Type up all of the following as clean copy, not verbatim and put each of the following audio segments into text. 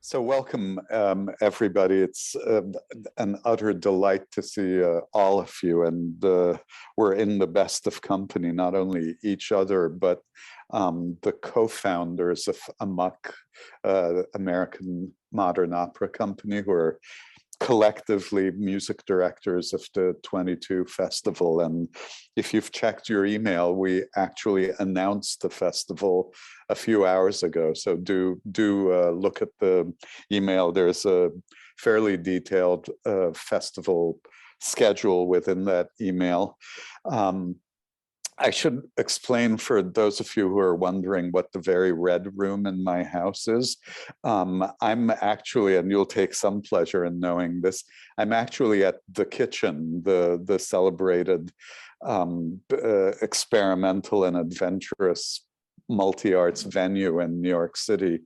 So welcome, everybody. It's an utter delight to see all of you, and we're in the best of company, not only each other, but the co-founders of AMOC, American Modern Opera Company, who are collectively music directors of the 22 festival. And if you've checked your email, we actually announced the festival a few hours ago. So do look at the email. There's a fairly detailed festival schedule within that email. I should explain for those of you who are wondering what the very red room in my house is. I'm actually, and you'll take some pleasure in knowing this, I'm actually at the kitchen, the celebrated experimental and adventurous multi-arts venue in New York City,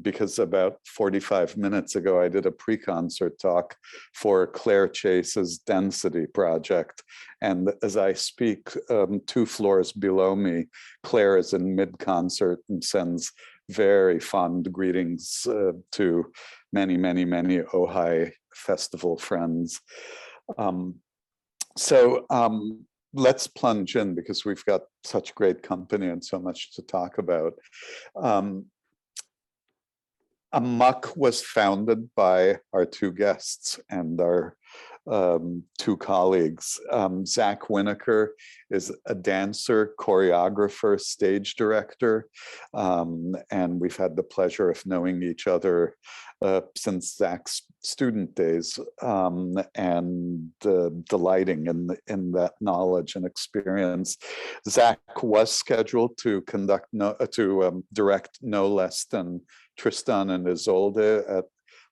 because about 45 minutes ago, I did a pre-concert talk for Claire Chase's Density project. And as I speak, 2 floors below me, Claire is in mid-concert and sends very fond greetings to many, many, many Ojai festival friends. Let's plunge in because we've got such great company and so much to talk about. AMOC was founded by our 2 guests and our 2 colleagues. Zack Winokur is a dancer, choreographer, stage director, and we've had the pleasure of knowing each other since Zack's student days, and delighting in that knowledge and experience. Zack was scheduled to direct no less than Tristan and Isolde at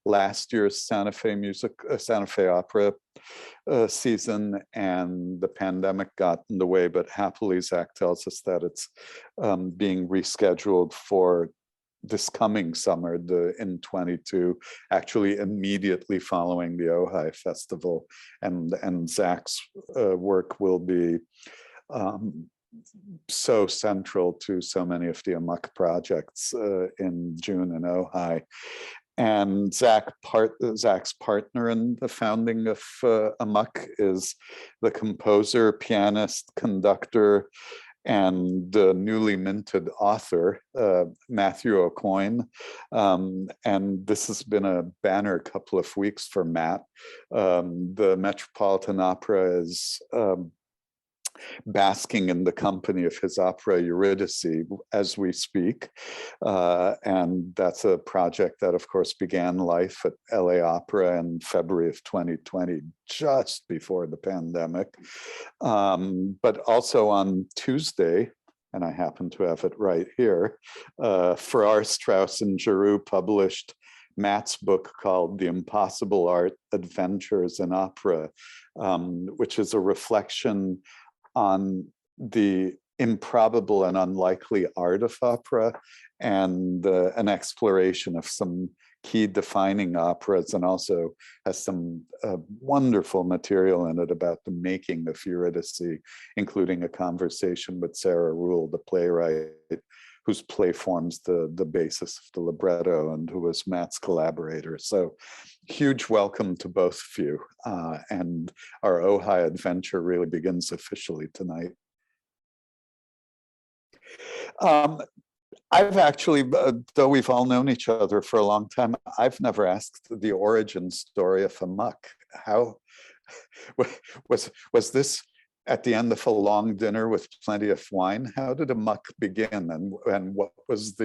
last year's Santa Fe Opera season, and the pandemic got in the way, but happily Zack tells us that it's being rescheduled for this coming summer, in 22, actually immediately following the Ojai Festival, and Zack's work will be so central to so many of the AMOC projects in June in Ojai. And Zack's partner in the founding of AMOC is the composer, pianist, conductor, and newly minted author, Matthew Aucoin. And this has been a banner couple of weeks for Matt. The Metropolitan Opera is basking in the company of his opera Eurydice as we speak. And that's a project that, of course, began life at LA Opera in February of 2020, just before the pandemic. But also on Tuesday, and I happen to have it right here, Farrar, Straus and Giroux published Matt's book called The Impossible Art Adventures in Opera, which is a reflection on the improbable and unlikely art of opera, and an exploration of some key defining operas, and also has some wonderful material in it about the making of Eurydice, including a conversation with Sarah Rule, the playwright, whose play forms the basis of the libretto and who was Matt's collaborator. So huge welcome to both of you. And our Ojai adventure really begins officially tonight. I've actually, though we've all known each other for a long time, I've never asked the origin story of AMOC. How was this at the end of a long dinner with plenty of wine? How did AMOC begin, and what was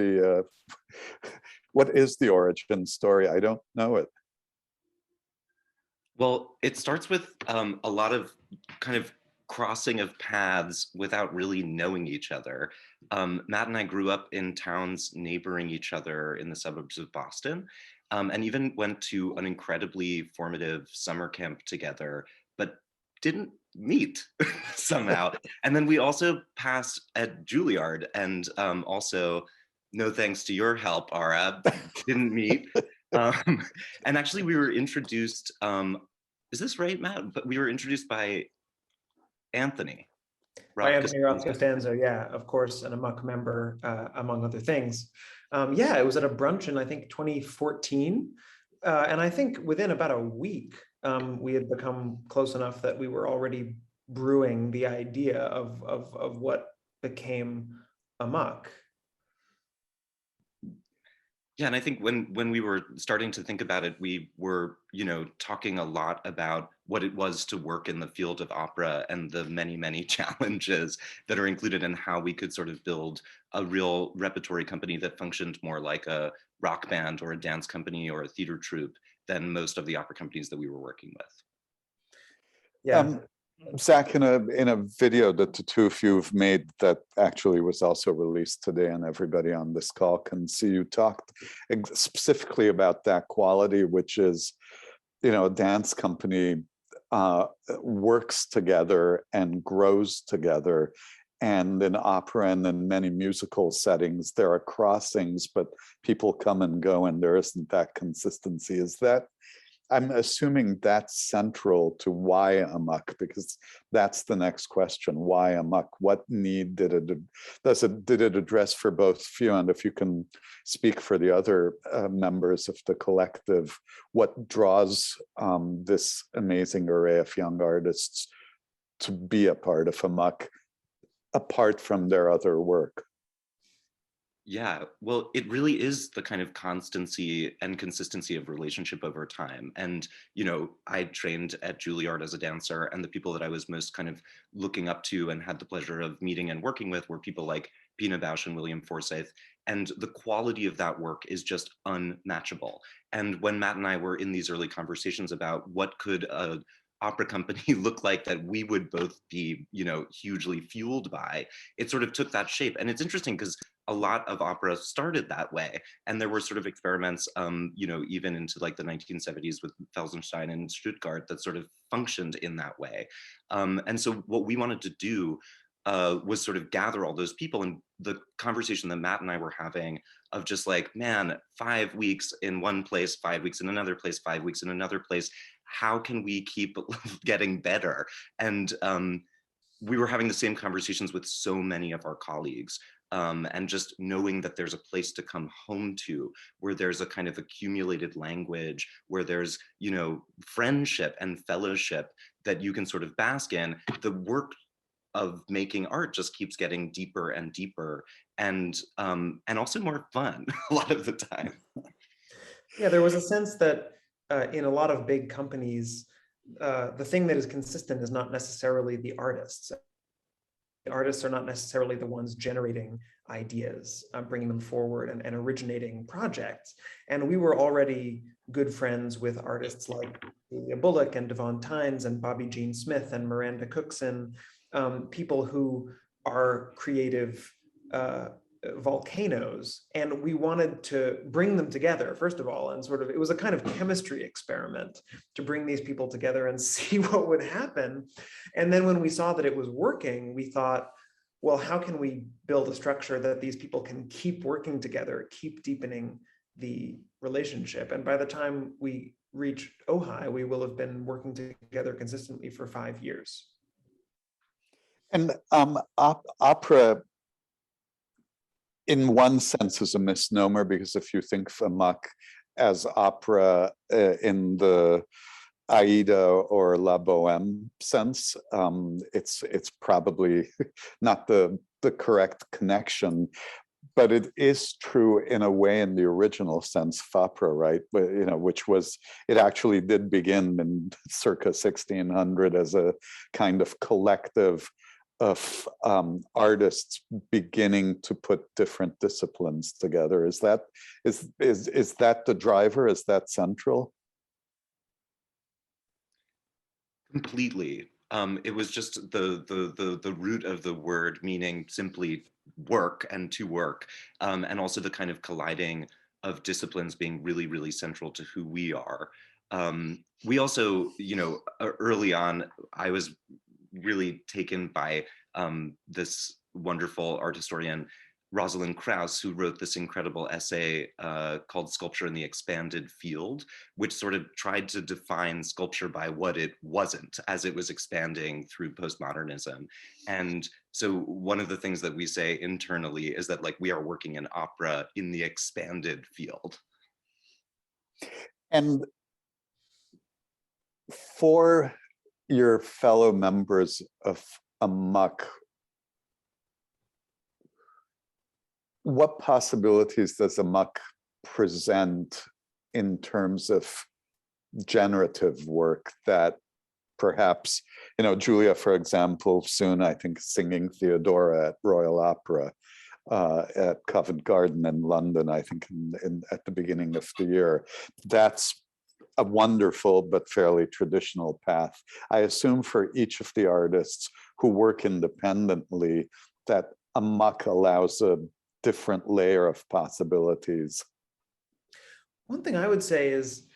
what is the origin story? I don't know it. Well, it starts with a lot of kind of crossing of paths without really knowing each other. Matt and I grew up in towns neighboring each other in the suburbs of Boston, and even went to an incredibly formative summer camp together, but didn't meet somehow. And then we also passed at Juilliard, and also, no thanks to your help, Ara, didn't meet. And actually we were introduced, is this right, Matt? But we were introduced by Anthony. By Anthony Costanzo, yeah, of course, an AMOC member, among other things. Yeah, it was at a brunch in, I think, 2014. And I think within about a week, we had become close enough that we were already brewing the idea of what became AMOC. Yeah, and I think when we were starting to think about it, we were, talking a lot about what it was to work in the field of opera and the many, many challenges that are included in how we could sort of build a real repertory company that functioned more like a rock band or a dance company or a theater troupe than most of the opera companies that we were working with. Yeah. Zach, in a video that the two of you have made that actually was also released today, and everybody on this call can see, you talked specifically about that quality, which is, a dance company works together and grows together. And in opera and in many musical settings, there are crossings, but people come and go, and there isn't that consistency. Is that, I'm assuming that's central to why AMOC, because that's the next question. Why AMOC? What need did it address for both of you? And if you can speak for the other members of the collective, what draws this amazing array of young artists to be a part of AMOC, apart from their other work? Yeah, well, it really is the kind of constancy and consistency of relationship over time. And, I trained at Juilliard as a dancer, and the people that I was most kind of looking up to and had the pleasure of meeting and working with were people like Pina Bausch and William Forsythe. And the quality of that work is just unmatchable. And when Matt and I were in these early conversations about what could a opera company look like that we would both be, hugely fueled by, it sort of took that shape. And it's interesting because a lot of opera started that way, and there were sort of experiments, even into like the 1970s with Felsenstein and Stuttgart that sort of functioned in that way. And so what we wanted to do was sort of gather all those people, and the conversation that Matt and I were having of just like, man, 5 weeks in one place, 5 weeks in another place, 5 weeks in another place. How can we keep getting better? And we were having the same conversations with so many of our colleagues. And just knowing that there's a place to come home to, where there's a kind of accumulated language, where there's, friendship and fellowship that you can sort of bask in. The work of making art just keeps getting deeper and deeper, and also more fun a lot of the time. Yeah, there was a sense that in a lot of big companies, the thing that is consistent is not necessarily the artists. The artists are not necessarily the ones generating ideas, bringing them forward and originating projects. And we were already good friends with artists like Julia Bullock and Devon Tynes and Bobby Jean Smith and Miranda Cookson, people who are creative volcanoes, and we wanted to bring them together, first of all, and sort of, it was a kind of chemistry experiment to bring these people together and see what would happen. And then when we saw that it was working, we thought, well, how can we build a structure that these people can keep working together, keep deepening the relationship? And by the time we reached Ojai, we will have been working together consistently for 5 years. And opera, in one sense, is a misnomer, because if you think of AMOC as opera in the Aida or La Boheme sense, it's probably not the correct connection. But it is true in a way in the original sense of opera, right? Which was, it actually did begin in circa 1600 as a kind of collective of artists beginning to put different disciplines together. Is that the driver? Is that central? Completely. It was just the root of the word, meaning simply work and to work, and also the kind of colliding of disciplines being really, really central to who we are. We also, early on, I was really taken by this wonderful art historian, Rosalind Krauss, who wrote this incredible essay called Sculpture in the Expanded Field, which sort of tried to define sculpture by what it wasn't as it was expanding through postmodernism. And so one of the things that we say internally is that like we are working in opera in the expanded field. And for your fellow members of AMOC, what possibilities does AMOC present in terms of generative work that perhaps, Julia, for example, soon I think singing Theodora at Royal Opera at Covent Garden in London, I think at the beginning of the year. That's a wonderful but fairly traditional path. I assume for each of the artists who work independently that AMOC allows a different layer of possibilities. One thing I would say is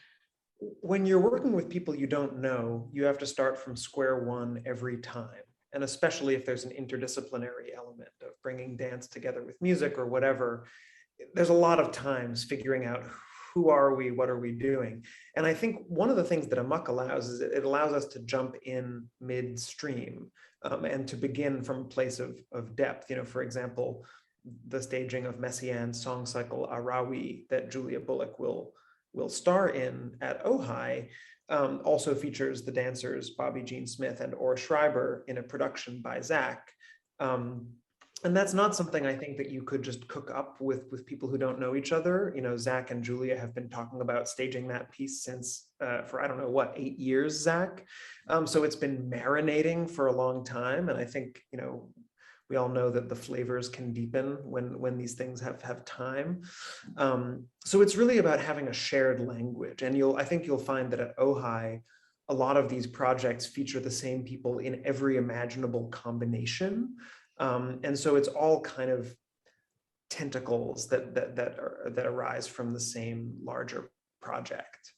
when you're working with people you don't know, you have to start from square one every time. And especially if there's an interdisciplinary element of bringing dance together with music or whatever, there's a lot of times figuring out who are we, what are we doing? And I think one of the things that AMOC allows is it allows us to jump in midstream and to begin from a place of depth. For example, the staging of Messiana's song cycle Arawi that Julia Bullock will star in at Ojai also features the dancers Bobby Jean Smith and Or Schreiber in a production by Zack. And that's not something I think that you could just cook up with people who don't know each other. Zack and Julia have been talking about staging that piece since for, I don't know what, 8 years, Zack. So it's been marinating for a long time. And I think, we all know that the flavors can deepen when these things have time. So it's really about having a shared language. And I think you'll find that at Ojai, a lot of these projects feature the same people in every imaginable combination. And so it's all kind of tentacles that arise from the same larger project.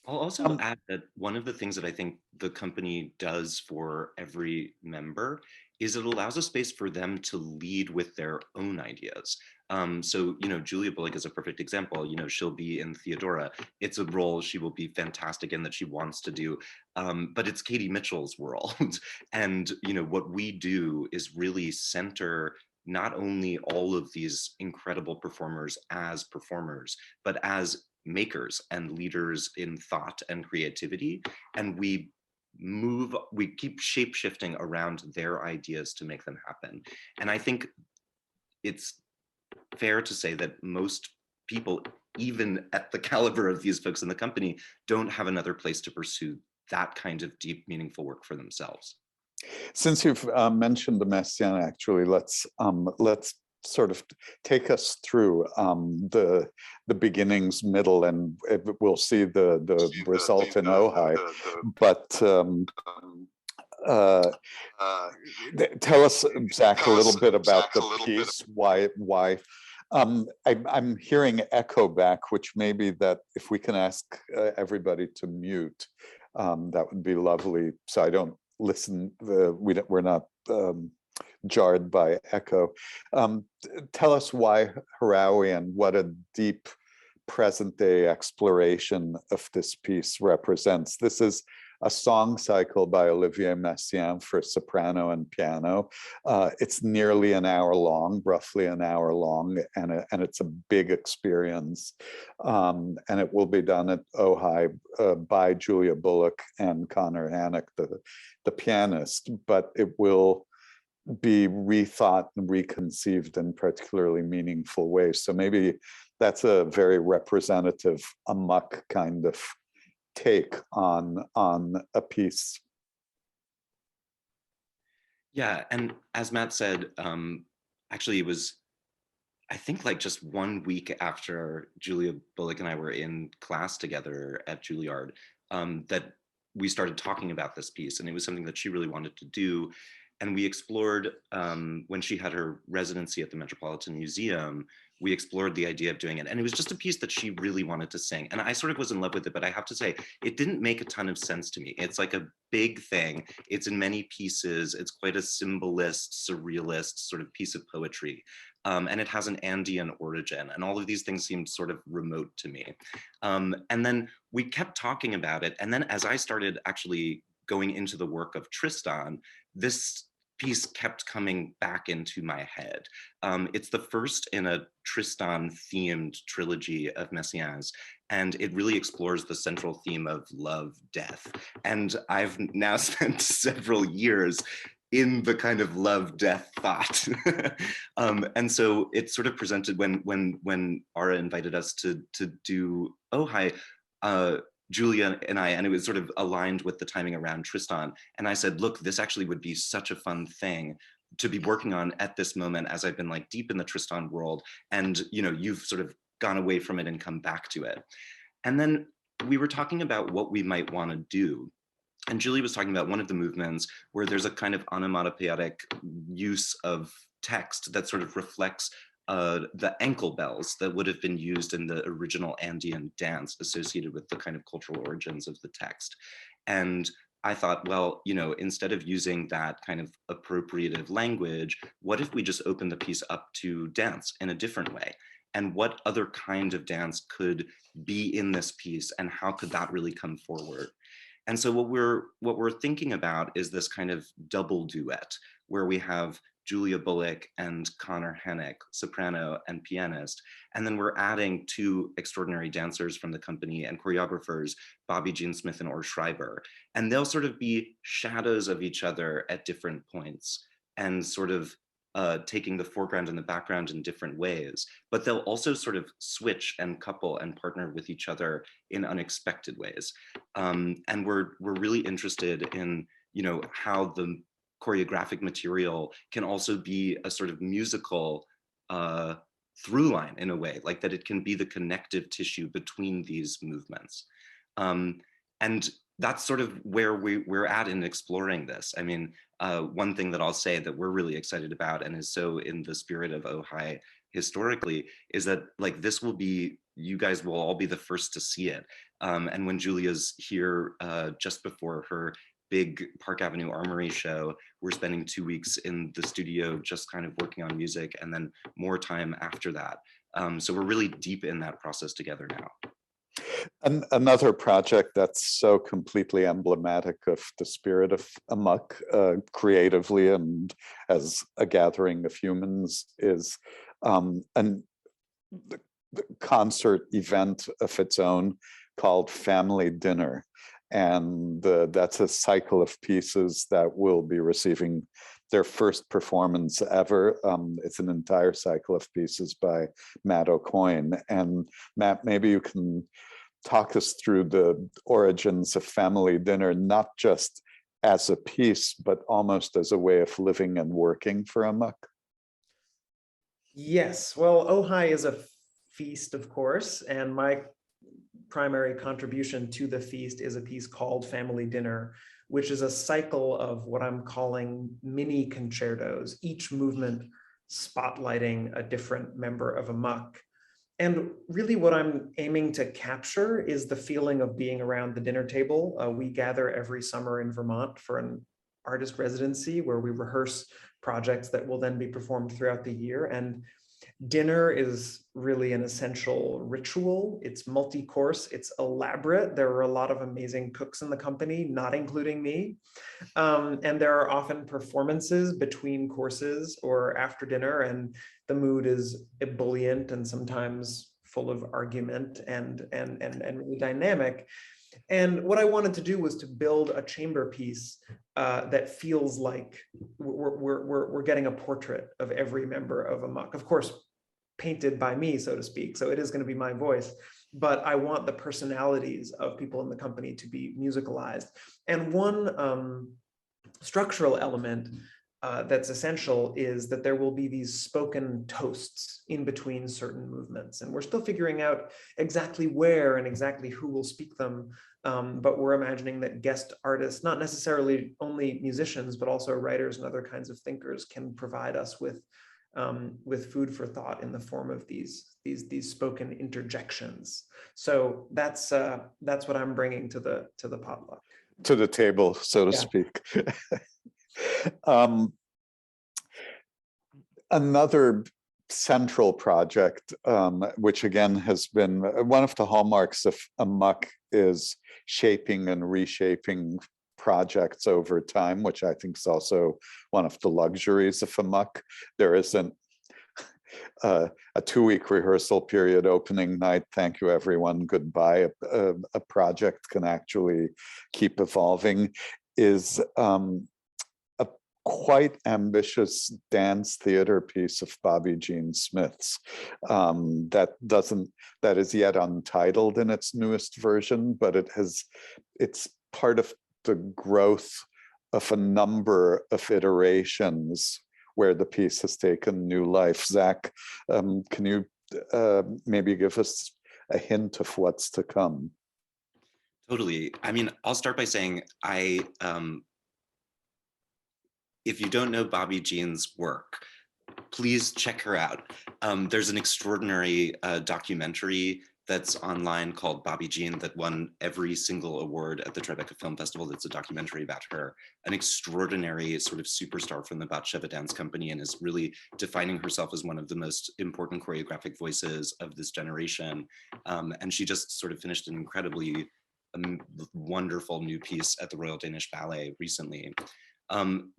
I'll also add that one of the things that I think the company does for every member is it allows a space for them to lead with their own ideas. So, Julia Bullock is a perfect example. She'll be in Theodora. It's a role she will be fantastic in that she wants to do, but it's Katie Mitchell's world. And, what we do is really center not only all of these incredible performers, but as makers and leaders in thought and creativity. And we keep shape shifting around their ideas to make them happen. And I think it's fair to say that most people, even at the caliber of these folks in the company, don't have another place to pursue that kind of deep, meaningful work for themselves. Since you've mentioned the Messiana, actually, let's sort of take us through the beginnings, middle, and we'll see the result in Ojai. But tell us, Zack, a little bit about the piece. Why? I'm hearing echo back, which may be that if we can ask everybody to mute, that would be lovely. So I don't listen. We're not jarred by echo. Tell us why Harawi and what a deep present-day exploration of this piece represents. This is a song cycle by Olivier Messiaen for soprano and piano. It's nearly an hour long, roughly an hour long, and it's a big experience. And it will be done at Ojai by Julia Bullock and Connor Hannock, the pianist, but it will be rethought and reconceived in particularly meaningful ways. So maybe that's a very representative AMOC kind of take on a piece. Yeah, and as Matt said, actually it was, I think, like just 1 week after Julia Bullock and I were in class together at Juilliard that we started talking about this piece, and it was something that she really wanted to do. And we explored, when she had her residency at the Metropolitan Museum, we explored the idea of doing it. And it was just a piece that she really wanted to sing. And I sort of was in love with it, but I have to say, it didn't make a ton of sense to me. It's like a big thing. It's in many pieces. It's quite a symbolist, surrealist sort of piece of poetry. and it has an Andean origin, and all of these things seemed sort of remote to me. And then we kept talking about it, and then as I started actually going into the work of Tristan, this piece kept coming back into my head. It's the first in a Tristan-themed trilogy of Messianas, and it really explores the central theme of love, death. And I've now spent several years in the kind of love, death thought. And so it sort of presented when Ara invited us to do Ojai, Julia and I, and it was sort of aligned with the timing around Tristan. And I said, look, this actually would be such a fun thing to be working on at this moment, as I've been like deep in the Tristan world. And, you know, you've sort of gone away from it and come back to it. And then we were talking about what we might want to do. And Julie was talking about one of the movements where there's a kind of onomatopoeic use of text that sort of reflects the ankle bells that would have been used in the original Andean dance associated with the kind of cultural origins of the text. And I thought, well, you know, instead of using that kind of appropriative language, what if we just open the piece up to dance in a different way? And what other kind of dance could be in this piece, and how could that really come forward? And so what we're thinking about is this kind of double duet where we have Julia Bullock and Connor Hennick, soprano and pianist. And then we're adding two extraordinary dancers from the company and choreographers, Bobby Jean Smith and Or Schreiber. And they'll sort of be shadows of each other at different points and sort of taking the foreground and the background in different ways. But they'll also sort of switch and couple and partner with each other in unexpected ways. And we're really interested in, you know, how the choreographic material can also be a sort of musical through line in a way, like that it can be the connective tissue between these movements. And that's sort of where we're at in exploring this. I mean, one thing that I'll say that we're really excited about and is so in the spirit of Ojai historically is that like this will be, you guys will all be the first to see it. And when Julia's here just before her big Park Avenue Armory show, we're spending 2 weeks in the studio just kind of working on music and then more time after that. So we're really deep in that process together now. And another project that's so completely emblematic of the spirit of AMOC creatively and as a gathering of humans is the concert event of its own called Family Dinner. And that's a cycle of pieces that will be receiving their first performance ever. It's an entire cycle of pieces by Matt Aucoin. And Matt, maybe you can talk us through the origins of Family Dinner, not just as a piece, but almost as a way of living and working for AMOC. Yes, well, Ojai is a feast, of course, and my primary contribution to the feast is a piece called Family Dinner, which is a cycle of what I'm calling mini concertos, each movement spotlighting a different member of AMOC. And really what I'm aiming to capture is the feeling of being around the dinner table. We gather every summer in Vermont for an artist residency where we rehearse projects that will then be performed throughout the year. And dinner is really an essential ritual. It's multi-course, it's elaborate. There are a lot of amazing cooks in the company, not including me. And there are often performances between courses or after dinner, and the mood is ebullient and sometimes full of argument and really dynamic. And what I wanted to do was to build a chamber piece that feels like we're getting a portrait of every member of AMOC. Of course, painted by me, so to speak. So it is going to be my voice, but I want the personalities of people in the company to be musicalized. And one structural element that's essential is that there will be these spoken toasts in between certain movements. And we're still figuring out exactly where and exactly who will speak them. But we're imagining that guest artists, not necessarily only musicians, but also writers and other kinds of thinkers can provide us with food for thought in the form of these spoken interjections. So that's what I'm bringing to the potluck. To the table, so to speak. Another central project, which again has been one of the hallmarks of AMOC, is shaping and reshaping projects over time, which I think is also one of the luxuries of AMOC. There isn't a 2-week rehearsal period, opening night, thank you everyone, goodbye. A project can actually keep evolving. Is a quite ambitious dance theater piece of Bobby Jean Smith's that is yet untitled in its newest version, but it's part of the growth of a number of iterations where the piece has taken new life. Zach, can you maybe give us a hint of what's to come? Totally. I mean, I'll start by saying if you don't know Bobby Jean's work, please check her out. There's an extraordinary documentary that's online called Bobby Jean that won every single award at the Tribeca Film Festival. That's a documentary about her, an extraordinary sort of superstar from the Batsheva Dance Company, and is really defining herself as one of the most important choreographic voices of this generation. And she just sort of finished an incredibly wonderful new piece at the Royal Danish Ballet recently.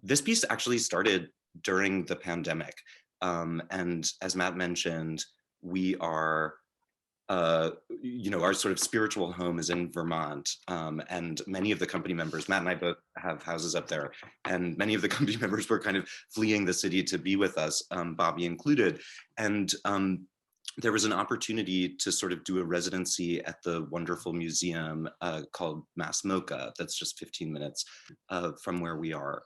This piece actually started during the pandemic. And as Matt mentioned, we are our sort of spiritual home is in Vermont, and many of the company members, Matt and I both have houses up there, and many of the company members were kind of fleeing the city to be with us, Bobby included. And there was an opportunity to sort of do a residency at the wonderful museum called Mass Mocha, that's just 15 minutes from where we are.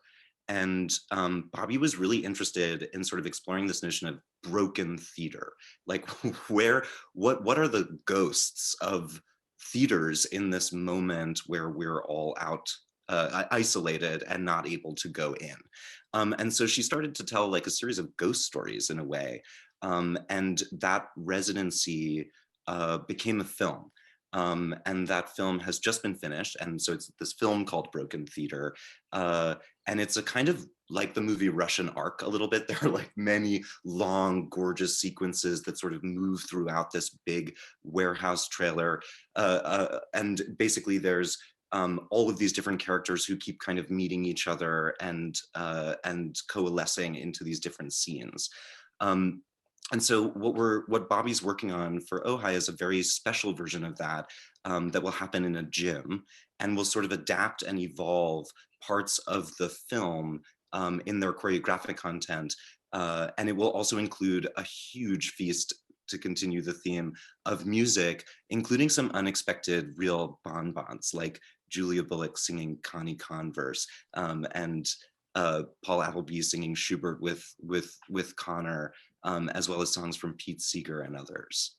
And Bobby was really interested in sort of exploring this notion of broken theater. Like what are the ghosts of theaters in this moment where we're all out isolated and not able to go in? And so she started to tell like a series of ghost stories in a way. And that residency became a film. And that film has just been finished. And so it's this film called Broken Theater. And it's a kind of like the movie Russian Ark a little bit. There are like many long, gorgeous sequences that sort of move throughout this big warehouse trailer. And basically there's all of these different characters who keep kind of meeting each other and coalescing into these different scenes. And so what Bobby's working on for Ojai is a very special version of that that will happen in a gym and will sort of adapt and evolve parts of the film in their choreographic content. And it will also include a huge feast, to continue the theme, of music, including some unexpected real bonbons, like Julia Bullock singing Connie Converse, and Paul Appleby singing Schubert with Connor, as well as songs from Pete Seeger and others.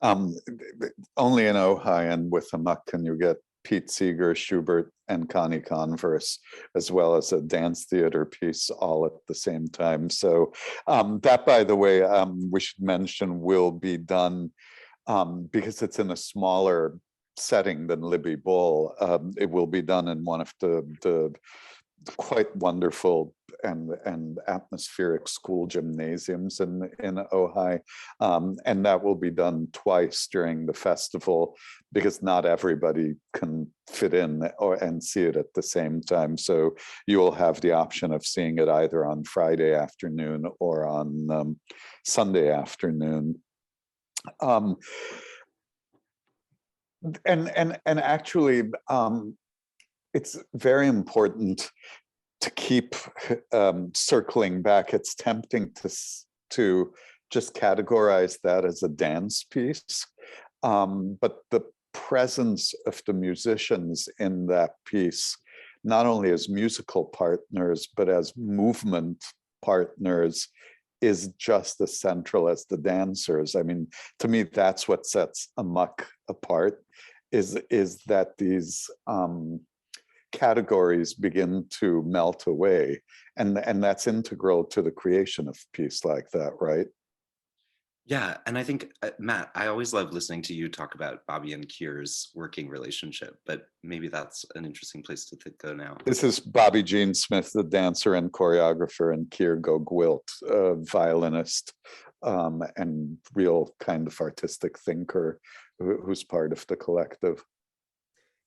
Only in Ojai and with AMOC can you get Pete Seeger, Schubert, and Connie Converse, as well as a dance theater piece all at the same time. So that, by the way, we should mention will be done because it's in a smaller setting than Libby Bowl. It will be done in one of the quite wonderful and atmospheric school gymnasiums in Ojai, and that will be done twice during the festival because not everybody can fit in and see it at the same time. So you will have the option of seeing it either on Friday afternoon or on Sunday afternoon. And actually, it's very important to keep circling back. It's tempting to just categorize that as a dance piece, but the presence of the musicians in that piece, not only as musical partners, but as movement partners, is just as central as the dancers. I mean, to me, that's what sets AMOC apart, is that these categories begin to melt away, and that's integral to the creation of a piece like that, right? Yeah, and I think, Matt, I always love listening to you talk about Bobby and Kier's working relationship, but maybe that's an interesting place to go now. This is Bobby Jean Smith, the dancer and choreographer, and Kier Gogwilt, a violinist and real kind of artistic thinker who's part of the collective.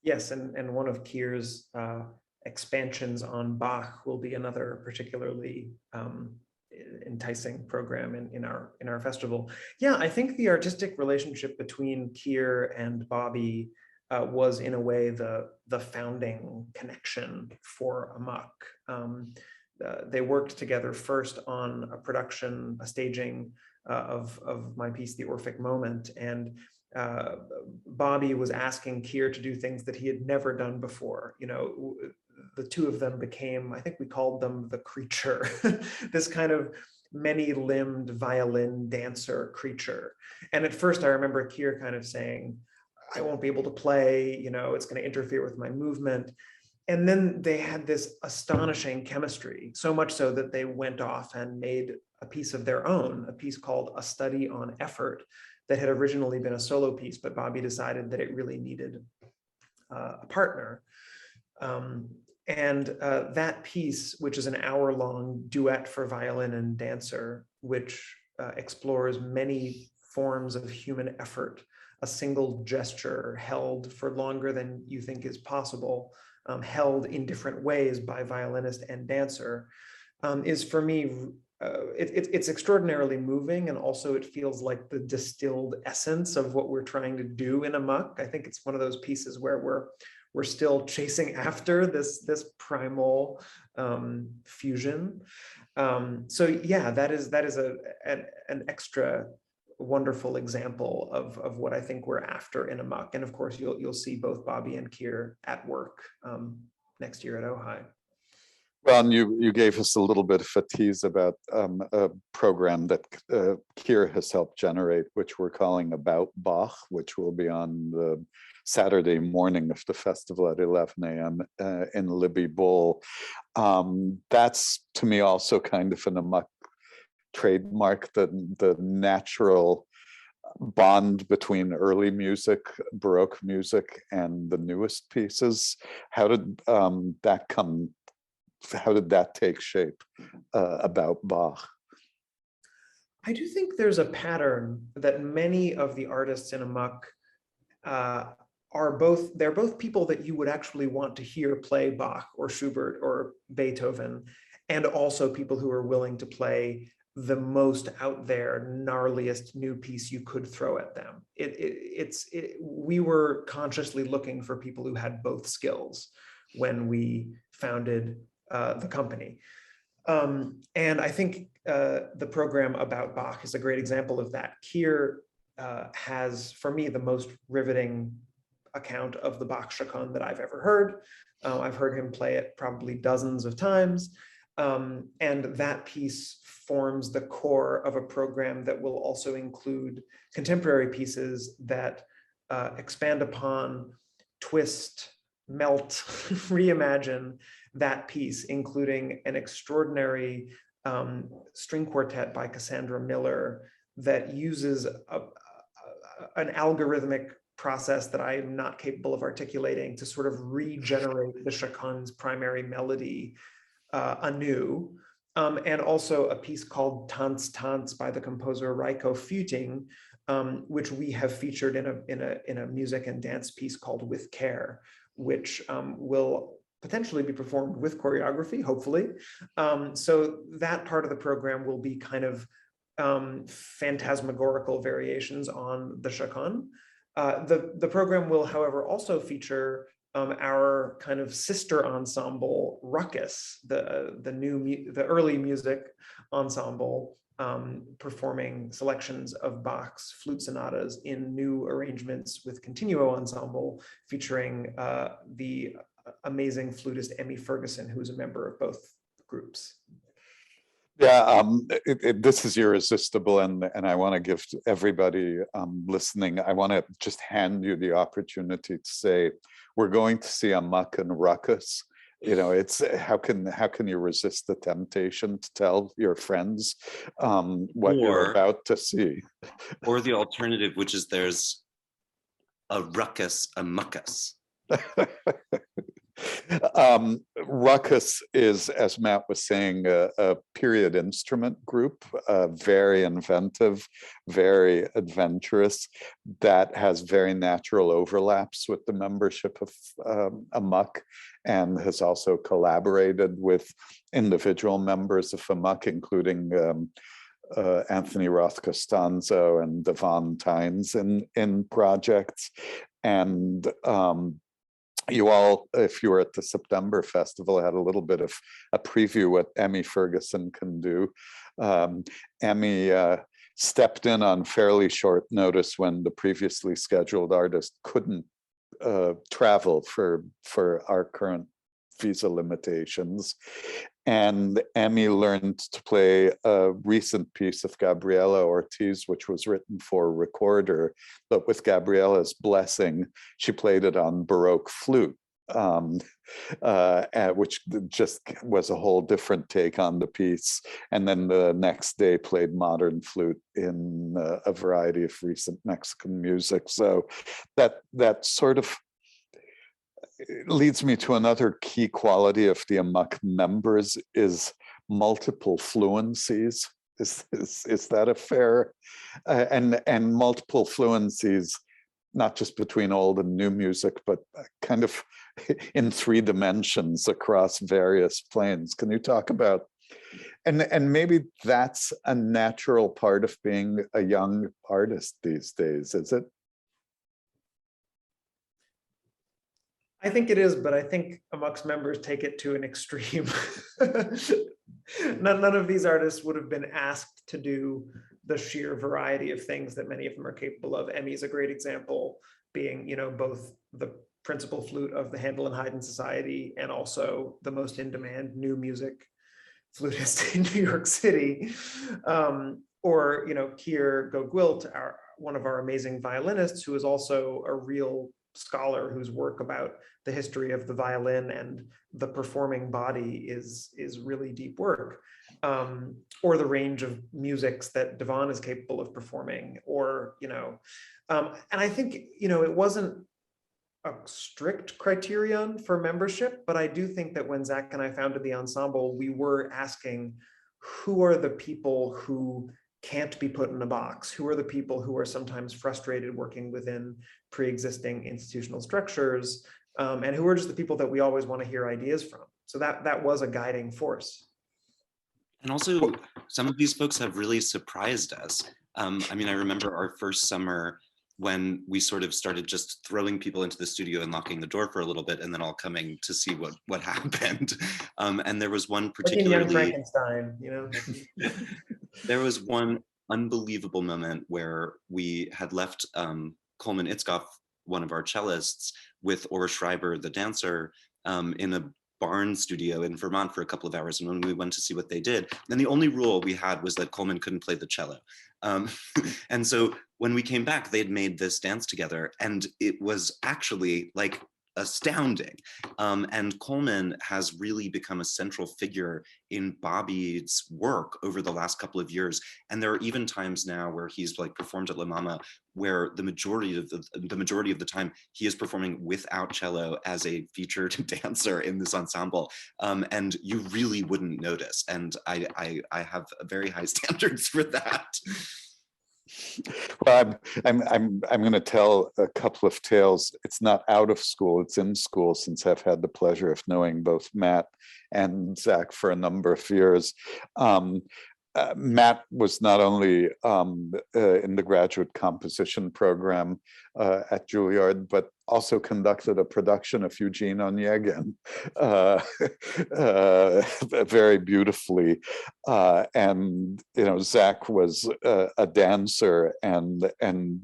Yes, and one of Kier's expansions on Bach will be another particularly enticing program in our festival. Yeah, I think the artistic relationship between Kier and Bobby was in a way the founding connection for AMOC. They worked together first on a production, a staging of my piece, The Orphic Moment, and Bobby was asking Kier to do things that he had never done before. You know, the two of them became, I think we called them the creature, this kind of many-limbed violin dancer creature. And at first I remember Kier kind of saying, I won't be able to play, you know, it's going to interfere with my movement. And then they had this astonishing chemistry, so much so that they went off and made a piece of their own, a piece called A Study on Effort, that had originally been a solo piece, but Bobby decided that it really needed a partner. That piece, which is an hour-long duet for violin and dancer, which explores many forms of human effort, a single gesture held for longer than you think is possible, held in different ways by violinist and dancer, is for me, it's extraordinarily moving, and also it feels like the distilled essence of what we're trying to do in AMOC. I think it's one of those pieces where we're still chasing after this primal fusion. So yeah, that is an extra wonderful example of what I think we're after in AMOC. And of course, you'll see both Bobby and Kier at work next year at Ojai. Well, and you gave us a little bit of a tease about a program that Kier has helped generate, which we're calling About Bach, which will be on the Saturday morning of the festival at 11 a.m. In Libby Bowl. That's, to me, also kind of an AMOC trademark, the natural bond between early music, Baroque music, and the newest pieces. How did that come? How did that take shape about Bach? I do think there's a pattern that many of the artists in AMOC they're both people that you would actually want to hear play Bach or Schubert or Beethoven, and also people who are willing to play the most out there, gnarliest new piece you could throw at them. We were consciously looking for people who had both skills when we founded the company. And I think the program About Bach is a great example of that. Kier has, for me, the most riveting account of the Bach chaconne that I've ever heard. I've heard him play it probably dozens of times. And that piece forms the core of a program that will also include contemporary pieces that expand upon, twist, melt, reimagine that piece, including an extraordinary string quartet by Cassandra Miller that uses an algorithmic process that I am not capable of articulating to sort of regenerate the chaconne's primary melody anew. And also a piece called Tanz Tanz by the composer Reiko Füting, which we have featured in a music and dance piece called With Care, which will potentially be performed with choreography, hopefully. So that part of the program will be kind of phantasmagorical variations on the chaconne. The program will, however, also feature our kind of sister ensemble, Ruckus, the early music ensemble, performing selections of Bach's flute sonatas in new arrangements with Continuo Ensemble, featuring the amazing flutist Emmy Ferguson, who's a member of both groups. Yeah, this is irresistible, and I want to give to everybody listening, I want to just hand you the opportunity to say, we're going to see AMOC and Ruckus You know, it's how can you resist the temptation to tell your friends what you're about to see? Or the alternative, which is there's a ruckus, a muckus. Ruckus is, as Matt was saying, a period instrument group, very inventive, very adventurous, that has very natural overlaps with the membership of AMOC, and has also collaborated with individual members of AMOC, including Anthony Roth Costanzo and Devon Tynes in projects. And you all, if you were at the September Festival, had a little bit of a preview what Emmy Ferguson can do. Emmy stepped in on fairly short notice when the previously scheduled artist couldn't travel for our current visa limitations. And Emmy learned to play a recent piece of Gabriela Ortiz, which was written for recorder, but with Gabriela's blessing, she played it on Baroque flute, which just was a whole different take on the piece. And then the next day played modern flute in a variety of recent Mexican music. So that sort of leads me to another key quality of the AMOC members is multiple fluencies. Is that a fair and multiple fluencies, not just between old and new music, but kind of in 3 dimensions across various planes. Can you talk about, and maybe that's a natural part of being a young artist these days, is it? I think it is, but I think AMOC's members take it to an extreme. None of these artists would have been asked to do the sheer variety of things that many of them are capable of. Emmy's a great example, being, you know, both the principal flute of the Handel and Haydn Society and also the most in-demand new music flutist in New York City. Or, you know, Keir Gogwilt, one of our amazing violinists, who is also a real scholar whose work about the history of the violin and the performing body is really deep work, or the range of musics that Devon is capable of performing, or, you know, and I think, you know, it wasn't a strict criterion for membership, but I do think that when Zach and I founded the ensemble, we were asking, who are the people who can't be put in a box? Who are the people who are sometimes frustrated working within pre-existing institutional structures? And who are just the people that we always want to hear ideas from? So that was a guiding force. And also, some of these folks have really surprised us. I mean, I remember our first summer when we sort of started just throwing people into the studio and locking the door for a little bit, and then all coming to see what happened. And there was one particularly, Frankenstein, you know. There was one unbelievable moment where we had left Coleman Itzkoff, one of our cellists, with Ora Schreiber, the dancer, in a barn studio in Vermont for a couple of hours. And when we went to see what they did, then the only rule we had was that Coleman couldn't play the cello. And so when we came back, they had made this dance together, and it was actually like astounding. And Coleman has really become a central figure in Bobby's work over the last couple of years. And there are even times now where he's like performed at La Mama, where the majority of the time he is performing without cello as a featured dancer in this ensemble. And you really wouldn't notice. And I have very high standards for that. Well, I'm going to tell a couple of tales. It's not out of school; it's in school, since I've had the pleasure of knowing both Matt and Zach for a number of years. Matt was not only in the graduate composition program at Juilliard, but also conducted a production of Eugene Onegin very beautifully. And, you know, Zach was a dancer, and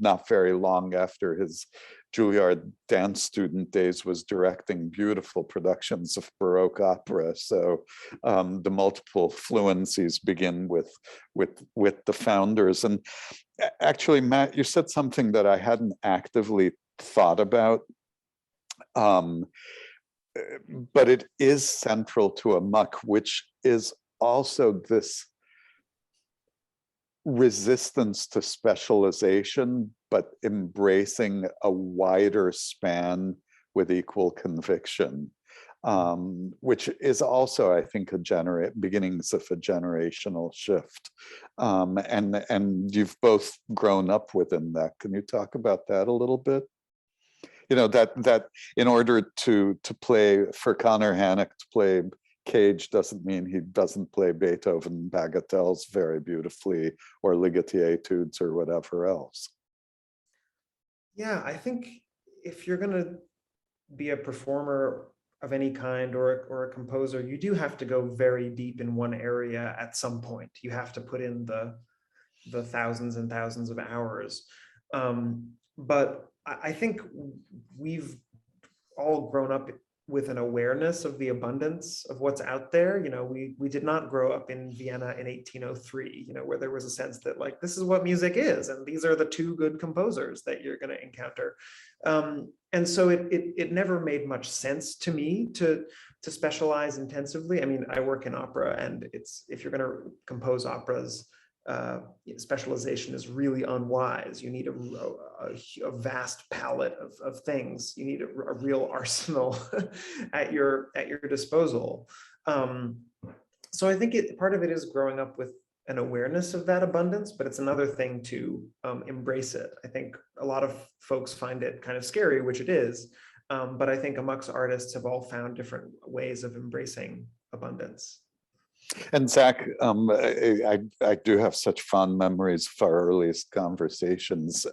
not very long after his Juilliard dance student days was directing beautiful productions of Baroque opera. So the multiple fluencies begin with the founders. And actually, Matt, you said something that I hadn't actively thought about. but it is central to AMOC, which is also this resistance to specialization, but embracing a wider span with equal conviction, which is also, I think, beginnings of a generational shift. And you've both grown up within that. Can you talk about that a little bit? You know, that in order to play, for Connor Hannock to play Cage doesn't mean he doesn't play Beethoven bagatelles very beautifully, or Ligeti etudes, or whatever else. Yeah, I think if you're going to be a performer of any kind, or a composer, you do have to go very deep in one area at some point. You have to put in the thousands and thousands of hours. But I think we've all grown up with an awareness of the abundance of what's out there. You know, we did not grow up in Vienna in 1803, you know, where there was a sense that, like, this is what music is, and these are the two good composers that you're going to encounter. And so it never made much sense to me to specialize intensively. I mean, I work in opera, and if you're going to compose operas, specialization is really unwise. You need a vast palette of things. You need a real arsenal at your disposal. So I think part of it is growing up with an awareness of that abundance, but it's another thing to embrace it. I think a lot of folks find it kind of scary, which it is, but I think AMOC's artists have all found different ways of embracing abundance. And Zack, I do have such fond memories of our earliest conversations.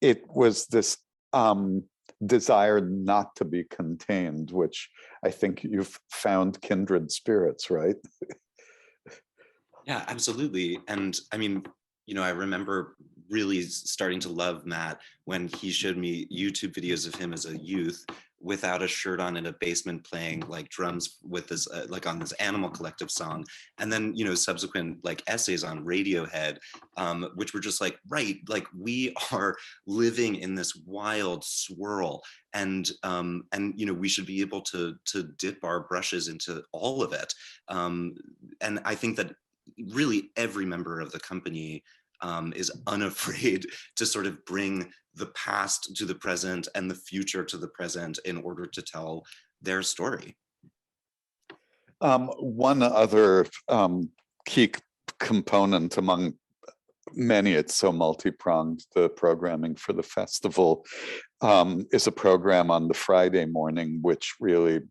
It was this desire not to be contained, which I think you've found kindred spirits, right? Yeah, absolutely. And I mean, you know, I remember really starting to love Matt when he showed me YouTube videos of him as a youth without a shirt on in a basement playing like drums with this like on this Animal Collective song, and then, you know, subsequent like essays on Radiohead, which were just like, right, like we are living in this wild swirl, and you know, we should be able to dip our brushes into all of it, and I think that really every member of the company is unafraid to sort of bring the past to the present and the future to the present in order to tell their story. One other key component among many, it's so multi-pronged, the programming for the festival, is a program on the Friday morning, which really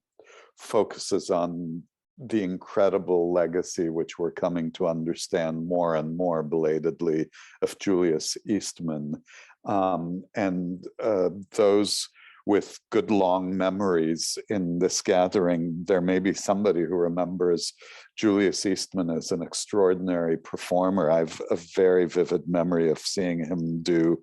focuses on the incredible legacy, which we're coming to understand more and more belatedly, of Julius Eastman. And those with good long memories in this gathering, there may be somebody who remembers Julius Eastman as an extraordinary performer. I've a very vivid memory of seeing him do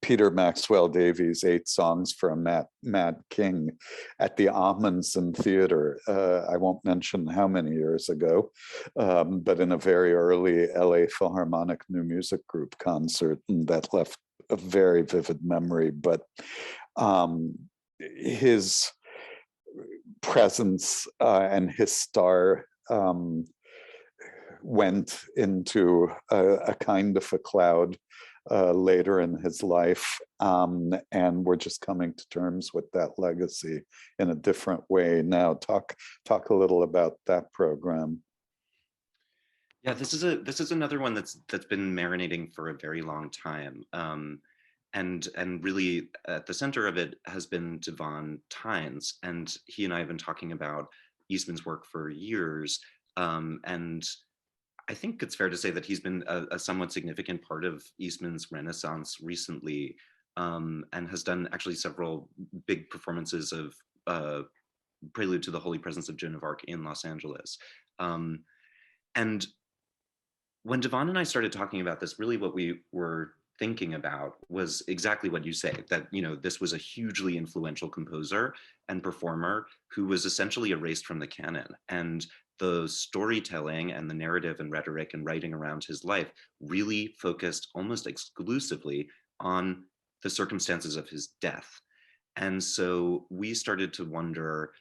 Peter Maxwell Davies' 8 Songs for a Mad King at the Amundsen Theater. I won't mention how many years ago, but in a very early LA Philharmonic New Music Group concert, and that left a very vivid memory. But his presence and his star went into a kind of a cloud later in his life, and we're just coming to terms with that legacy in a different way now. Talk a little about that program. Yeah, this is another one that's been marinating for a very long time, and really at the center of it has been Devon Tynes, and he and I have been talking about Eastman's work for years, and I think it's fair to say that he's been a somewhat significant part of Eastman's renaissance recently, and has done actually several big performances of Prelude to the Holy Presence of Joan of Arc in Los Angeles. And when Devon and I started talking about this, really what we were thinking about was exactly what you say, that, you know, this was a hugely influential composer and performer who was essentially erased from the canon, and the storytelling and the narrative and rhetoric and writing around his life really focused almost exclusively on the circumstances of his death. And so we started to wonder,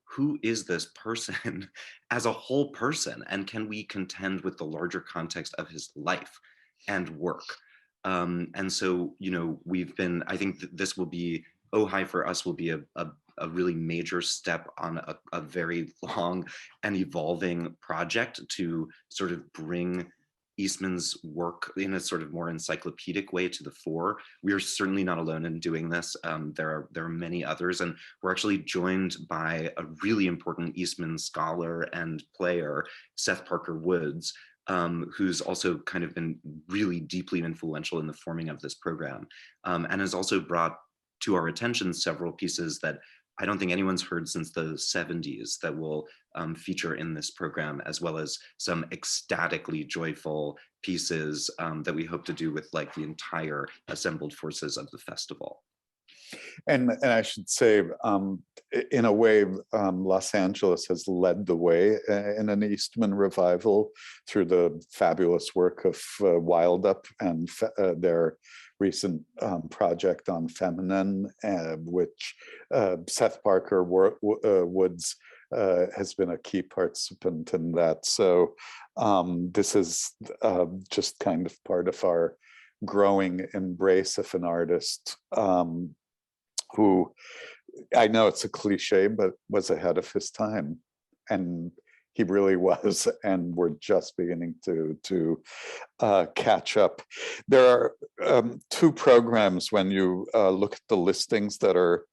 who is this person as a whole person? And can we contend with the larger context of his life and work? And so, I think that this will be, Ojai for us will be a really major step on a very long and evolving project to sort of bring Eastman's work in a sort of more encyclopedic way to the fore. We are certainly not alone in doing this. There are many others, and we're actually joined by a really important Eastman scholar and player, Seth Parker Woods, who's also kind of been really deeply influential in the forming of this program, and has also brought to our attention several pieces that I don't think anyone's heard since the 70s that will feature in this program, as well as some ecstatically joyful pieces that we hope to do with like the entire assembled forces of the festival. And I should say, in a way, Los Angeles has led the way in an Eastman revival through the fabulous work of Wild Up and their recent project on feminine, which Seth Parker Woods has been a key participant in that. So this is just kind of part of our growing embrace of an artist who, I know it's a cliche, but was ahead of his time. And he really was, and we're just beginning to catch up. There are two programs when you look at the listings that are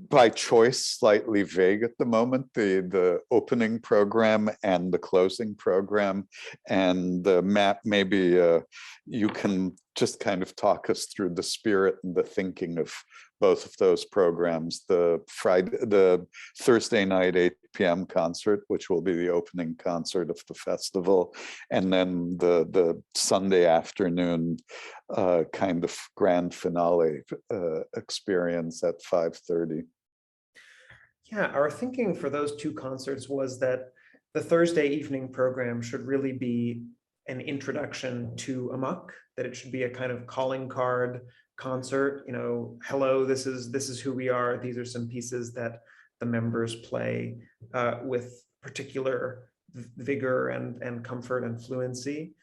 by choice slightly vague at the moment, the opening program and the closing program. And Matt, maybe you can just kind of talk us through the spirit and the thinking of both of those programs, the Thursday night 8 p.m. concert, which will be the opening concert of the festival, and then the Sunday afternoon kind of grand finale experience at 5:30. Yeah, our thinking for those two concerts was that the Thursday evening program should really be an introduction to AMOC, that it should be a kind of calling card concert, hello, this is who we are. These are some pieces that the members play with particular vigor and comfort and fluency.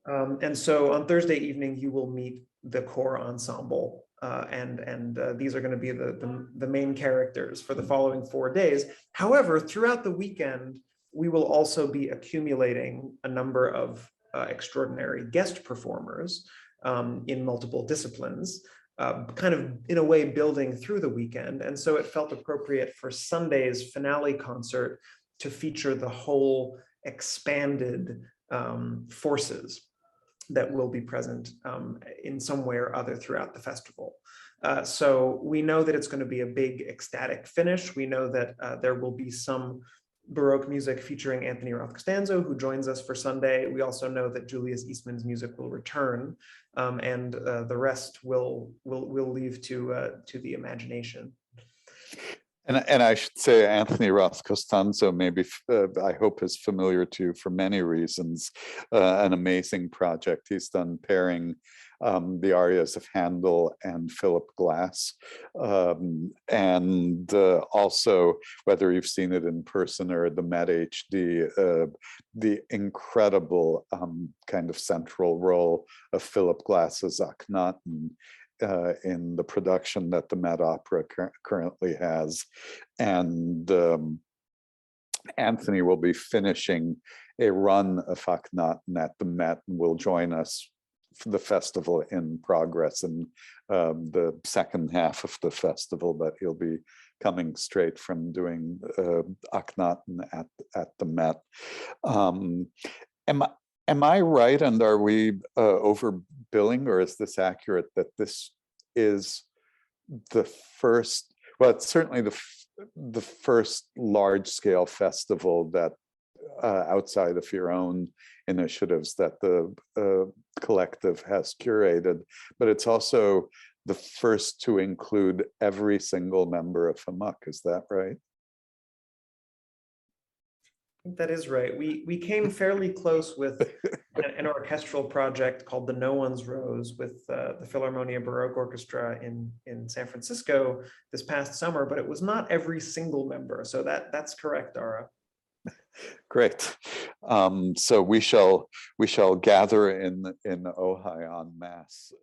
And so on Thursday evening, you will meet the core ensemble, and these are going to be the main characters for the following 4 days. However, throughout the weekend, we will also be accumulating a number of extraordinary guest performers in multiple disciplines, kind of in a way building through the weekend. And so it felt appropriate for Sunday's finale concert to feature the whole expanded forces that will be present in some way or other throughout the festival. So we know that it's going to be a big ecstatic finish. We know that there will be some Baroque music featuring Anthony Roth-Costanzo, who joins us for Sunday. We also know that Julius Eastman's music will return, and the rest will leave to the imagination. And I should say Anthony Roth-Costanzo, maybe I hope is familiar to you for many reasons. An amazing project. He's done pairing the arias of Handel and Philip Glass. And also, whether you've seen it in person or the Met HD, the incredible kind of central role of Philip Glass's Akhenaten in the production that the Met Opera currently has. And Anthony will be finishing a run of Akhenaten at the Met and will join us for the festival in progress in the second half of the festival, but he'll be coming straight from doing Akhenaten at the Met. Am I right, and are we overbilling, or is this accurate that this is the first, well, it's certainly the first large-scale festival that outside of your own initiatives that the collective has curated, but it's also the first to include every single member of AMOC, is that right? That is right. We came fairly close with an orchestral project called the No One's Rose with the Philharmonia Baroque Orchestra in San Francisco this past summer, but it was not every single member. So that's correct, Dara. Great. So we shall gather in Ojai en masse